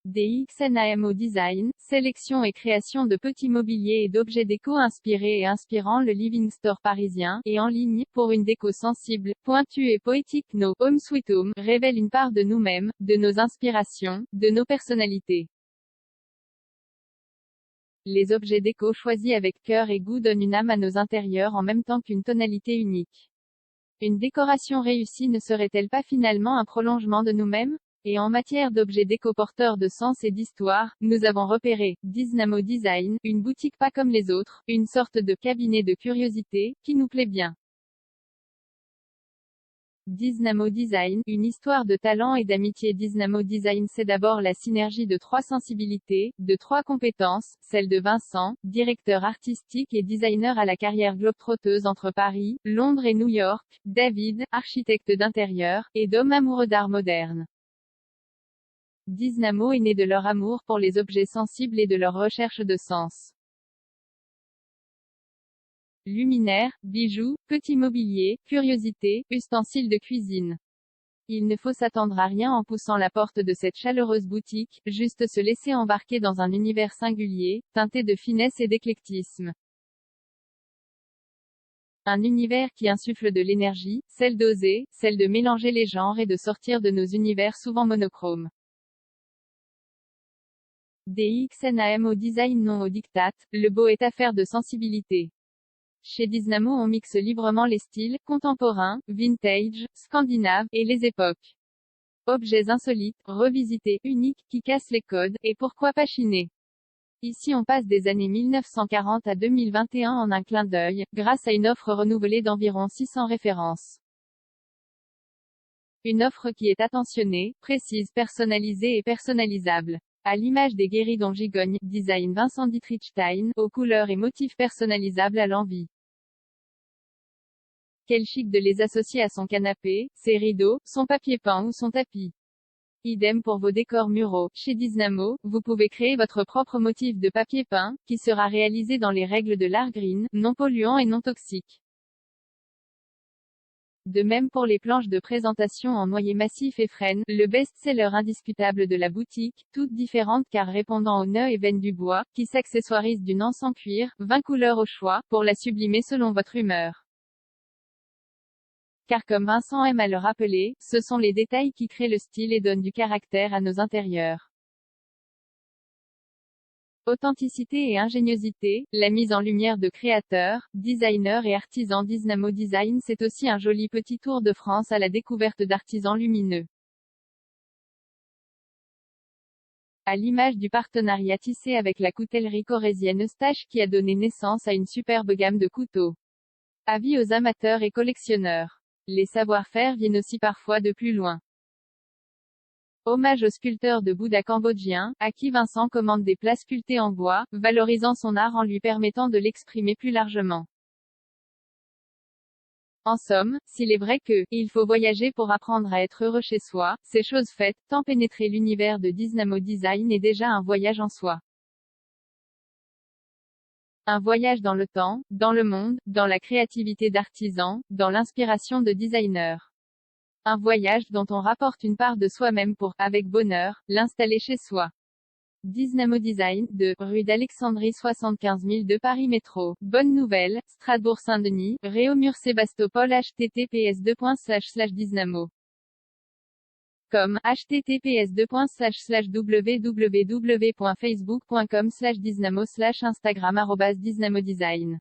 DXNAMO Design, sélection et création de petits mobiliers et d'objets déco inspirés et inspirant le living store parisien, et en ligne, pour une déco sensible, pointue et poétique. Nos Home Sweet Home révèlent une part de nous-mêmes, de nos inspirations, de nos personnalités. Les objets déco choisis avec cœur et goût donnent une âme à nos intérieurs en même temps qu'une tonalité unique. Une décoration réussie ne serait-elle pas finalement un prolongement de nous-mêmes? Et en matière d'objets déco porteurs de sens et d'histoire, nous avons repéré Dynamo Design, une boutique pas comme les autres, une sorte de cabinet de curiosité, qui nous plaît bien. Dynamo Design, une histoire de talent et d'amitié. Dynamo Design, c'est d'abord la synergie de trois sensibilités, de trois compétences, celle de Vincent, directeur artistique et designer à la carrière globe-trotteuse entre Paris, Londres et New York, David, architecte d'intérieur, et d'homme amoureux d'art moderne. Dynamo est né de leur amour pour les objets sensibles et de leur recherche de sens. Luminaires, bijoux, petits mobiliers, curiosités, ustensiles de cuisine. Il ne faut s'attendre à rien en poussant la porte de cette chaleureuse boutique, juste se laisser embarquer dans un univers singulier, teinté de finesse et d'éclectisme. Un univers qui insuffle de l'énergie, celle d'oser, celle de mélanger les genres et de sortir de nos univers souvent monochromes. DXNAMO Design, non au diktat, le beau est affaire de sensibilité. Chez Dynamo on mixe librement les styles, contemporains, vintage, scandinaves, et les époques. Objets insolites, revisités, uniques, qui cassent les codes, et pourquoi pas chinés. Ici on passe des années 1940 à 2021 en un clin d'œil, grâce à une offre renouvelée d'environ 600 références. Une offre qui est attentionnée, précise, personnalisée et personnalisable. À l'image des guéridons gigognes, design Vincent Dietrichstein, aux couleurs et motifs personnalisables à l'envie. Quel chic de les associer à son canapé, ses rideaux, son papier peint ou son tapis. Idem pour vos décors muraux. Chez Dynamo, vous pouvez créer votre propre motif de papier peint, qui sera réalisé dans les règles de l'art green, non polluant et non toxique. De même pour les planches de présentation en noyer massif et frêne, le best-seller indiscutable de la boutique, toutes différentes car répondant aux nœuds et veines du bois, qui s'accessoirise d'une anse en cuir, 20 couleurs au choix, pour la sublimer selon votre humeur. Car comme Vincent aime à le rappeler, ce sont les détails qui créent le style et donnent du caractère à nos intérieurs. Authenticité et ingéniosité, la mise en lumière de créateurs, designers et artisans. Dynamo Design, c'est aussi un joli petit tour de France à la découverte d'artisans lumineux. À l'image du partenariat tissé avec la coutellerie corrézienne Eustache qui a donné naissance à une superbe gamme de couteaux. Avis aux amateurs et collectionneurs. Les savoir-faire viennent aussi parfois de plus loin. Hommage au sculpteur de Bouddha cambodgien, à qui Vincent commande des plats sculptés en bois, valorisant son art en lui permettant de l'exprimer plus largement. En somme, s'il est vrai que, il faut voyager pour apprendre à être heureux chez soi, c'est chose faite, tant pénétrer l'univers de Dynamo Design est déjà un voyage en soi. Un voyage dans le temps, dans le monde, dans la créativité d'artisans, dans l'inspiration de designers. Un voyage dont on rapporte une part de soi-même pour, avec bonheur, l'installer chez soi. Dynamo Design, de, rue d'Alexandrie 75 002 Paris Métro. Bonne nouvelle, Strasbourg-Saint-Denis, Réaumur-Sébastopol. https://dynamo. Comme, https://www.facebook.com/dynamo/instagram @dynamodesign.